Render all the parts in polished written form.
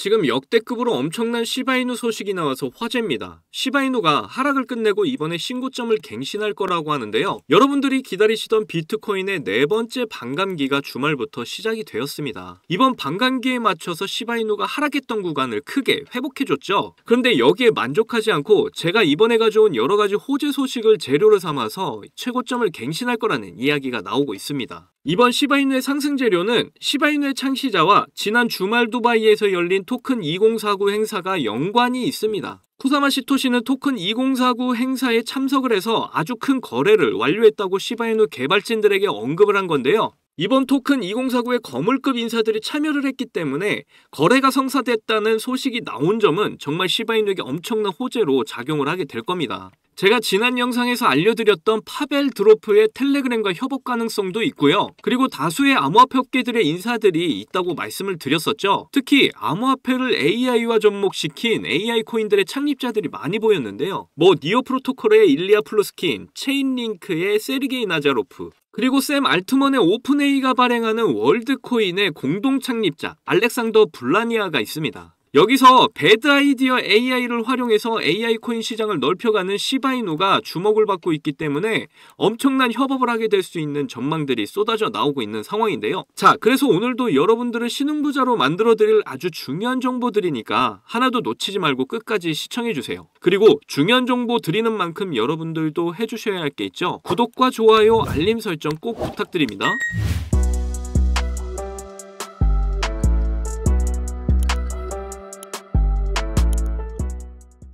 지금 역대급으로 엄청난 시바이누 소식이 나와서 화제입니다. 시바이누가 하락을 끝내고 이번에 신고점을 갱신할 거라고 하는데요. 여러분들이 기다리시던 비트코인의 네 번째 반감기가 주말부터 시작이 되었습니다. 이번 반감기에 맞춰서 시바이누가 하락했던 구간을 크게 회복해줬죠. 그런데 여기에 만족하지 않고 제가 이번에 가져온 여러가지 호재 소식을 재료로 삼아서 최고점을 갱신할 거라는 이야기가 나오고 있습니다. 이번 시바이누의 상승 재료는 시바이누의 창시자와 지난 주말 두바이에서 열린 토큰 2049 행사가 연관이 있습니다. 쿠사마 시토시는 토큰 2049 행사에 참석을 해서 아주 큰 거래를 완료했다고 시바이누 개발진들에게 언급을 한 건데요. 이번 토큰 2049의 거물급 인사들이 참여를 했기 때문에 거래가 성사됐다는 소식이 나온 점은 정말 시바이누에게 엄청난 호재로 작용을 하게 될 겁니다. 제가 지난 영상에서 알려드렸던 파벨 드로프의 텔레그램과 협업 가능성도 있고요. 그리고 다수의 암호화폐 업계들의 인사들이 있다고 말씀을 드렸었죠. 특히 암호화폐를 AI와 접목시킨 AI 코인들의 창립자들이 많이 보였는데요. 니오 프로토콜의 일리아 플루스킨, 체인링크의 세르게이 나자로프, 그리고 샘 알트먼의 오픈AI가 발행하는 월드코인의 공동 창립자 알렉산더 블라니아가 있습니다. 여기서 배드 아이디어 AI를 활용해서 AI 코인 시장을 넓혀가는 시바이누가 주목을 받고 있기 때문에 엄청난 협업을 하게 될 수 있는 전망들이 쏟아져 나오고 있는 상황인데요. 자, 그래서 오늘도 여러분들을 신흥부자로 만들어드릴 아주 중요한 정보들이니까 하나도 놓치지 말고 끝까지 시청해주세요. 그리고 중요한 정보 드리는 만큼 여러분들도 해주셔야 할 게 있죠. 구독과 좋아요, 알림 설정 꼭 부탁드립니다.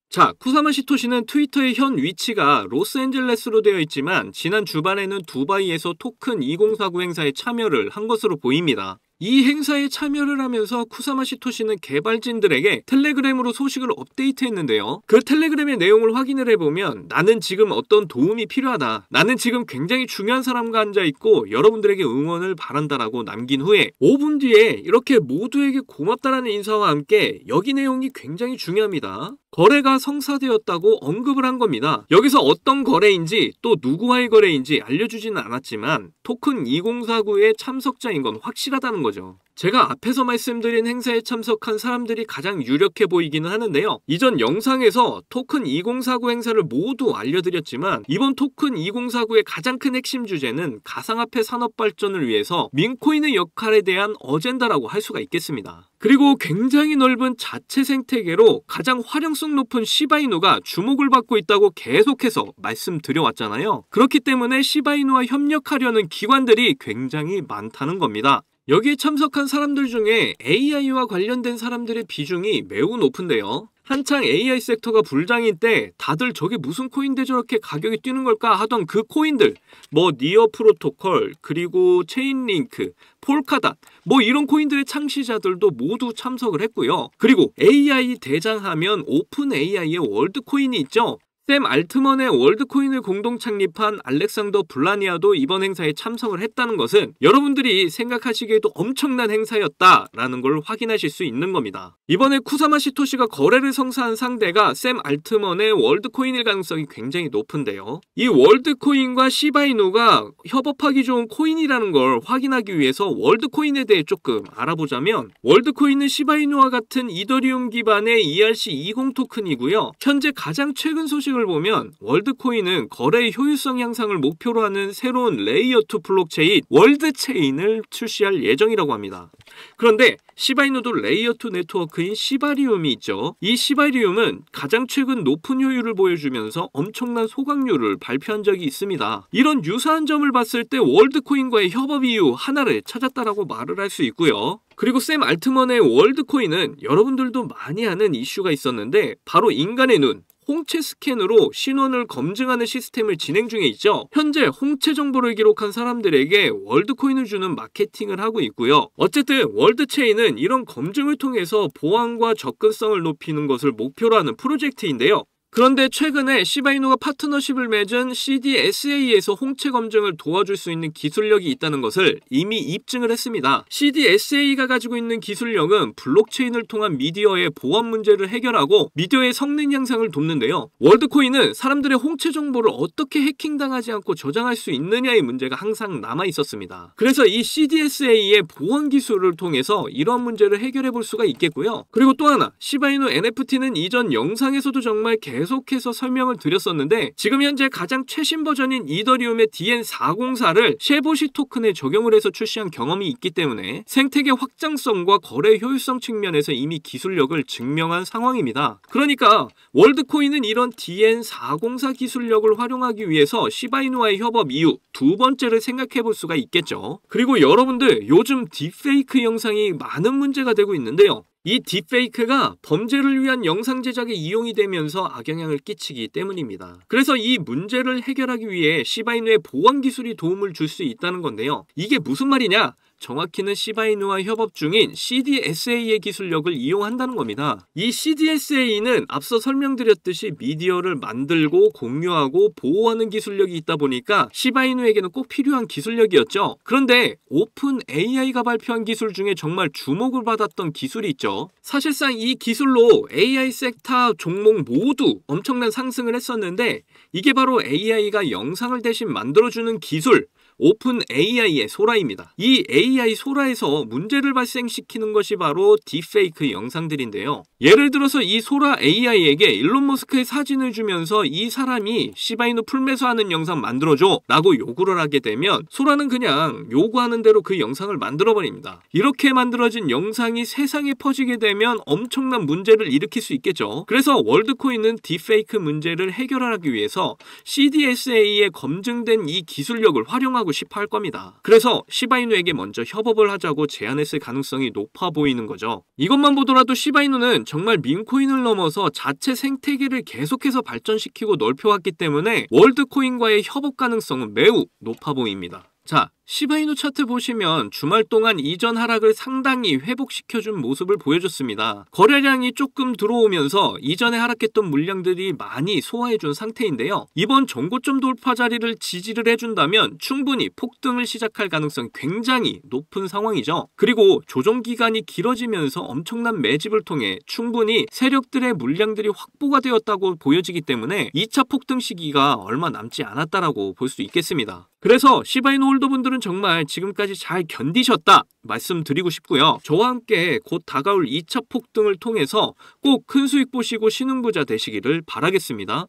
자, 쿠사마 시토시는 트위터의 현 위치가 로스앤젤레스로 되어 있지만 지난 주말에는 두바이에서 토큰 2049 행사에 참여를 한 것으로 보입니다. 이 행사에 참여를 하면서 쿠사마 시토시는 개발진들에게 텔레그램으로 소식을 업데이트했는데요. 그 텔레그램의 내용을 확인을 해보면 나는 지금 어떤 도움이 필요하다. 나는 지금 굉장히 중요한 사람과 앉아있고 여러분들에게 응원을 바란다라고 남긴 후에 5분 뒤에 이렇게 모두에게 고맙다라는 인사와 함께 여기 내용이 굉장히 중요합니다. 거래가 성사되었다고 언급을 한 겁니다. 여기서 어떤 거래인지 또 누구와의 거래인지 알려주지는 않았지만 토큰 2049의 참석자인 건 확실하다는 거죠. 제가 앞에서 말씀드린 행사에 참석한 사람들이 가장 유력해 보이기는 하는데요. 이전 영상에서 토큰 2049 행사를 모두 알려드렸지만 이번 토큰 2049의 가장 큰 핵심 주제는 가상화폐 산업 발전을 위해서 민코인의 역할에 대한 어젠다라고 할 수가 있겠습니다. 그리고 굉장히 넓은 자체 생태계로 가장 활용성 높은 시바이누가 주목을 받고 있다고 계속해서 말씀드려왔잖아요. 그렇기 때문에 시바이누와 협력하려는 기관들이 굉장히 많다는 겁니다. 여기에 참석한 사람들 중에 AI와 관련된 사람들의 비중이 매우 높은데요. 한창 AI 섹터가 불장일 때 다들 저게 무슨 코인데 저렇게 가격이 뛰는 걸까 하던 그 코인들, 니어 프로토콜, 그리고 체인링크, 폴카닷, 이런 코인들의 창시자들도 모두 참석을 했고요. 그리고 AI 대장하면 오픈 AI의 월드코인이 있죠. 샘 알트먼의 월드코인을 공동 창립한 알렉산더 블라니아도 이번 행사에 참석을 했다는 것은 여러분들이 생각하시기에도 엄청난 행사였다라는 걸 확인하실 수 있는 겁니다. 이번에 쿠사마 시토시가 거래를 성사한 상대가 샘 알트먼의 월드코인일 가능성이 굉장히 높은데요. 이 월드코인과 시바이누가 협업하기 좋은 코인이라는 걸 확인하기 위해서 월드코인에 대해 조금 알아보자면 월드코인은 시바이누와 같은 이더리움 기반의 ERC20 토큰이고요. 현재 가장 최근 소식을 보면 월드코인은 거래의 효율성 향상을 목표로 하는 새로운 레이어2 블록체인 월드체인을 출시할 예정이라고 합니다. 그런데 시바이누도 레이어2 네트워크인 시바리움이 있죠. 이 시바리움은 가장 최근 높은 효율을 보여주면서 엄청난 소각률을 발표한 적이 있습니다. 이런 유사한 점을 봤을 때 월드코인과의 협업 이유 하나를 찾았다라고 말을 할 수 있고요. 그리고 샘 알트먼의 월드코인은 여러분들도 많이 아는 이슈가 있었는데 바로 인간의 눈, 홍채 스캔으로 신원을 검증하는 시스템을 진행 중에 있죠. 현재 홍채 정보를 기록한 사람들에게 월드코인을 주는 마케팅을 하고 있고요. 어쨌든 월드체인은 이런 검증을 통해서 보안과 접근성을 높이는 것을 목표로 하는 프로젝트인데요. 그런데 최근에 시바이누가 파트너십을 맺은 CDSA에서 홍채 검증을 도와줄 수 있는 기술력이 있다는 것을 이미 입증을 했습니다. CDSA가 가지고 있는 기술력은 블록체인을 통한 미디어의 보안 문제를 해결하고 미디어의 성능 향상을 돕는데요. 월드코인은 사람들의 홍채 정보를 어떻게 해킹당하지 않고 저장할 수 있느냐의 문제가 항상 남아 있었습니다. 그래서 이 CDSA의 보안 기술을 통해서 이러한 문제를 해결해 볼 수가 있겠고요. 그리고 또 하나, 시바이누 NFT는 이전 영상에서도 정말 계속해서 설명을 드렸었는데 지금 현재 가장 최신 버전인 이더리움의 DN404를 쉐보시 토큰에 적용을 해서 출시한 경험이 있기 때문에 생태계 확장성과 거래 효율성 측면에서 이미 기술력을 증명한 상황입니다. 그러니까 월드코인은 이런 DN404 기술력을 활용하기 위해서 시바이누와의 협업 이후 두 번째를 생각해 볼 수가 있겠죠. 그리고 여러분들, 요즘 딥페이크 영상이 많은 문제가 되고 있는데요. 이 딥페이크가 범죄를 위한 영상 제작에 이용이 되면서 악영향을 끼치기 때문입니다. 그래서 이 문제를 해결하기 위해 시바이누의 보안 기술이 도움을 줄 수 있다는 건데요. 이게 무슨 말이냐? 정확히는 시바이누와 협업 중인 CDSA의 기술력을 이용한다는 겁니다. 이 CDSA는 앞서 설명드렸듯이 미디어를 만들고 공유하고 보호하는 기술력이 있다 보니까 시바이누에게는 꼭 필요한 기술력이었죠. 그런데 오픈 AI가 발표한 기술 중에 정말 주목을 받았던 기술이 있죠. 사실상 이 기술로 AI 섹터 종목 모두 엄청난 상승을 했었는데 이게 바로 AI가 영상을 대신 만들어주는 기술, 오픈 AI의 소라입니다. 이 AI 소라에서 문제를 발생시키는 것이 바로 딥페이크 영상들인데요. 예를 들어서 이 소라 AI에게 일론 머스크의 사진을 주면서 이 사람이 시바이누 풀매수하는 영상 만들어줘 라고 요구를 하게 되면 소라는 그냥 요구하는 대로 그 영상을 만들어버립니다. 이렇게 만들어진 영상이 세상에 퍼지게 되면 엄청난 문제를 일으킬 수 있겠죠. 그래서 월드코인은 딥페이크 문제를 해결하기 위해서 CDSA에 검증된 이 기술력을 활용하고 싶어 할 겁니다. 그래서 시바이누에게 먼저 협업을 하자고 제안했을 가능성이 높아 보이는 거죠. 이것만 보더라도 시바이누는 정말 밈코인을 넘어서 자체 생태계를 계속해서 발전시키고 넓혀왔기 때문에 월드코인과의 협업 가능성은 매우 높아 보입니다. 자, 시바이누 차트 보시면 주말 동안 이전 하락을 상당히 회복시켜준 모습을 보여줬습니다. 거래량이 조금 들어오면서 이전에 하락했던 물량들이 많이 소화해준 상태인데요. 이번 전고점 돌파 자리를 지지를 해준다면 충분히 폭등을 시작할 가능성이 굉장히 높은 상황이죠. 그리고 조정기간이 길어지면서 엄청난 매집을 통해 충분히 세력들의 물량들이 확보가 되었다고 보여지기 때문에 2차 폭등 시기가 얼마 남지 않았다라고 볼 수 있겠습니다. 그래서 시바이누 홀더분들은 정말 지금까지 잘 견디셨다 말씀드리고 싶고요. 저와 함께 곧 다가올 2차 폭등을 통해서 꼭 큰 수익 보시고 신흥부자 되시기를 바라겠습니다.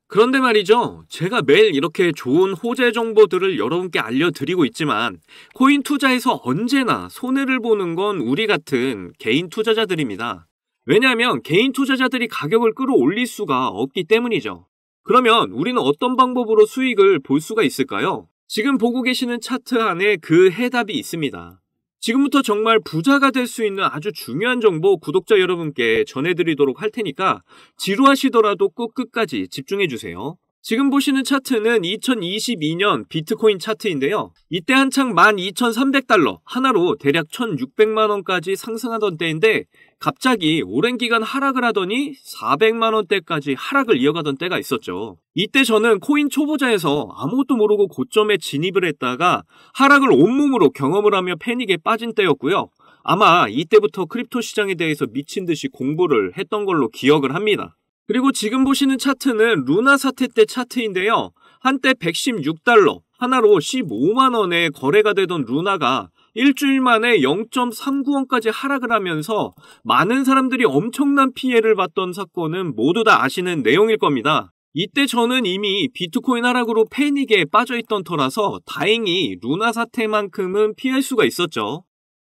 그런데 말이죠. 제가 매일 이렇게 좋은 호재 정보들을 여러분께 알려드리고 있지만 코인 투자에서 언제나 손해를 보는 건 우리 같은 개인 투자자들입니다. 왜냐하면 개인 투자자들이 가격을 끌어올릴 수가 없기 때문이죠. 그러면 우리는 어떤 방법으로 수익을 볼 수가 있을까요? 지금 보고 계시는 차트 안에 그 해답이 있습니다. 지금부터 정말 부자가 될 수 있는 아주 중요한 정보 구독자 여러분께 전해드리도록 할 테니까 지루하시더라도 꼭 끝까지 집중해주세요. 지금 보시는 차트는 2022년 비트코인 차트인데요. 이때 한창 12,300달러 하나로 대략 1,600만원까지 상승하던 때인데 갑자기 오랜 기간 하락을 하더니 400만원대까지 하락을 이어가던 때가 있었죠. 이때 저는 코인 초보자에서 아무것도 모르고 고점에 진입을 했다가 하락을 온몸으로 경험을 하며 패닉에 빠진 때였고요. 아마 이때부터 크립토 시장에 대해서 미친 듯이 공부를 했던 걸로 기억을 합니다. 그리고 지금 보시는 차트는 루나 사태 때 차트인데요. 한때 116달러, 하나로 15만원에 거래가 되던 루나가 일주일 만에 0.39원까지 하락을 하면서 많은 사람들이 엄청난 피해를 봤던 사건은 모두 다 아시는 내용일 겁니다. 이때 저는 이미 비트코인 하락으로 패닉에 빠져있던 터라서 다행히 루나 사태만큼은 피할 수가 있었죠.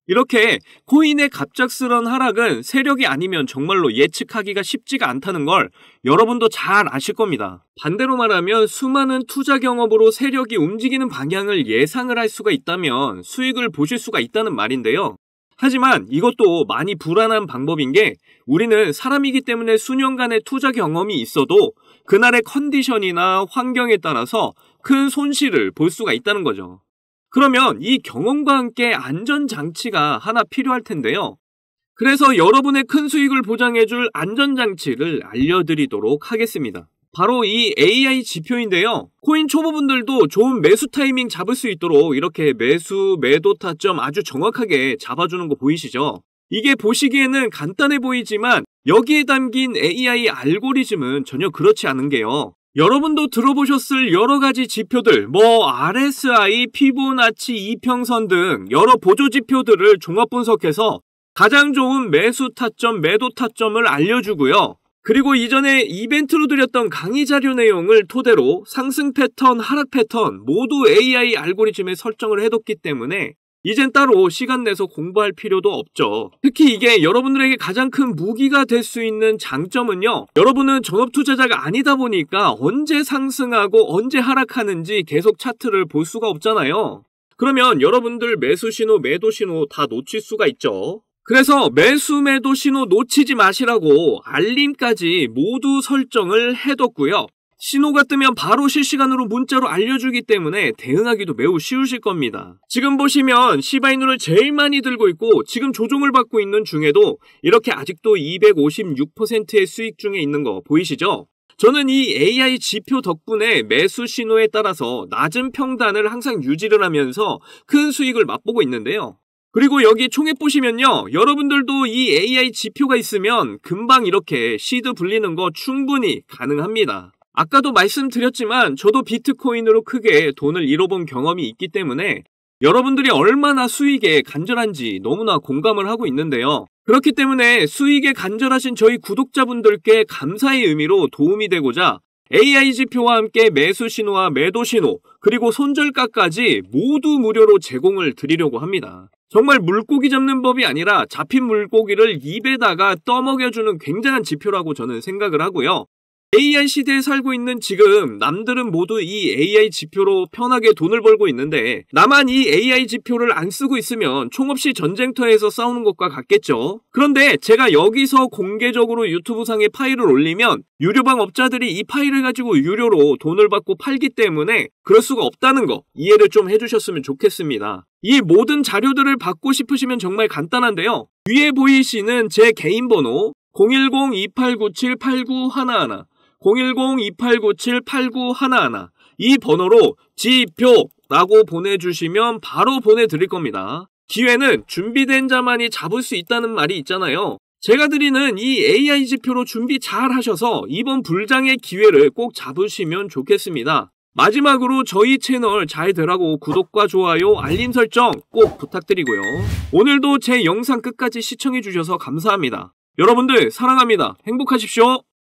이렇게 코인의 갑작스런 하락은 세력이 아니면 정말로 예측하기가 쉽지가 않다는 걸 여러분도 잘 아실 겁니다. 반대로 말하면 수많은 투자 경험으로 세력이 움직이는 방향을 예상을 할 수가 있다면 수익을 보실 수가 있다는 말인데요. 하지만 이것도 많이 불안한 방법인 게 우리는 사람이기 때문에 수년간의 투자 경험이 있어도 그날의 컨디션이나 환경에 따라서 큰 손실을 볼 수가 있다는 거죠. 그러면 이 경험과 함께 안전장치가 하나 필요할 텐데요. 그래서 여러분의 큰 수익을 보장해줄 안전장치를 알려드리도록 하겠습니다. 바로 이 AI 지표인데요. 코인 초보분들도 좋은 매수 타이밍 잡을 수 있도록 이렇게 매수, 매도 타점 아주 정확하게 잡아주는 거 보이시죠? 이게 보시기에는 간단해 보이지만 여기에 담긴 AI 알고리즘은 전혀 그렇지 않은 게요. 여러분도 들어보셨을 여러가지 지표들, RSI, 피보나치, 이평선 등 여러 보조 지표들을 종합 분석해서 가장 좋은 매수 타점, 매도 타점을 알려주고요. 그리고 이전에 이벤트로 드렸던 강의 자료 내용을 토대로 상승 패턴, 하락 패턴 모두 AI 알고리즘에 설정을 해뒀기 때문에 이젠 따로 시간 내서 공부할 필요도 없죠. 특히 이게 여러분들에게 가장 큰 무기가 될 수 있는 장점은요. 여러분은 전업 투자자가 아니다 보니까 언제 상승하고 언제 하락하는지 계속 차트를 볼 수가 없잖아요. 그러면 여러분들 매수 신호, 매도 신호 다 놓칠 수가 있죠. 그래서 매수, 매도 신호 놓치지 마시라고 알림까지 모두 설정을 해뒀고요. 신호가 뜨면 바로 실시간으로 문자로 알려주기 때문에 대응하기도 매우 쉬우실 겁니다. 지금 보시면 시바이누를 제일 많이 들고 있고 지금 조종을 받고 있는 중에도 이렇게 아직도 256%의 수익 중에 있는 거 보이시죠? 저는 이 AI 지표 덕분에 매수 신호에 따라서 낮은 평단을 항상 유지를 하면서 큰 수익을 맛보고 있는데요. 그리고 여기 총액 보시면요. 여러분들도 이 AI 지표가 있으면 금방 이렇게 시드 불리는 거 충분히 가능합니다. 아까도 말씀드렸지만 저도 비트코인으로 크게 돈을 잃어본 경험이 있기 때문에 여러분들이 얼마나 수익에 간절한지 너무나 공감을 하고 있는데요. 그렇기 때문에 수익에 간절하신 저희 구독자분들께 감사의 의미로 도움이 되고자 AI 지표와 함께 매수 신호와 매도 신호 그리고 손절가까지 모두 무료로 제공을 드리려고 합니다. 정말 물고기 잡는 법이 아니라 잡힌 물고기를 입에다가 떠먹여주는 굉장한 지표라고 저는 생각을 하고요. AI 시대에 살고 있는 지금 남들은 모두 이 AI 지표로 편하게 돈을 벌고 있는데 나만 이 AI 지표를 안 쓰고 있으면 총없이 전쟁터에서 싸우는 것과 같겠죠. 그런데 제가 여기서 공개적으로 유튜브상에 파일을 올리면 유료방 업자들이 이 파일을 가지고 유료로 돈을 받고 팔기 때문에 그럴 수가 없다는 거 이해를 좀 해주셨으면 좋겠습니다. 이 모든 자료들을 받고 싶으시면 정말 간단한데요. 위에 보이시는 제 개인 번호 010-2897-8911 010-2897-8911 이 번호로 지표라고 보내주시면 바로 보내드릴 겁니다. 기회는 준비된 자만이 잡을 수 있다는 말이 있잖아요. 제가 드리는 이 AI 지표로 준비 잘 하셔서 이번 불장의 기회를 꼭 잡으시면 좋겠습니다. 마지막으로 저희 채널 잘 되라고 구독과 좋아요, 알림 설정 꼭 부탁드리고요. 오늘도 제 영상 끝까지 시청해주셔서 감사합니다. 여러분들 사랑합니다. 행복하십시오.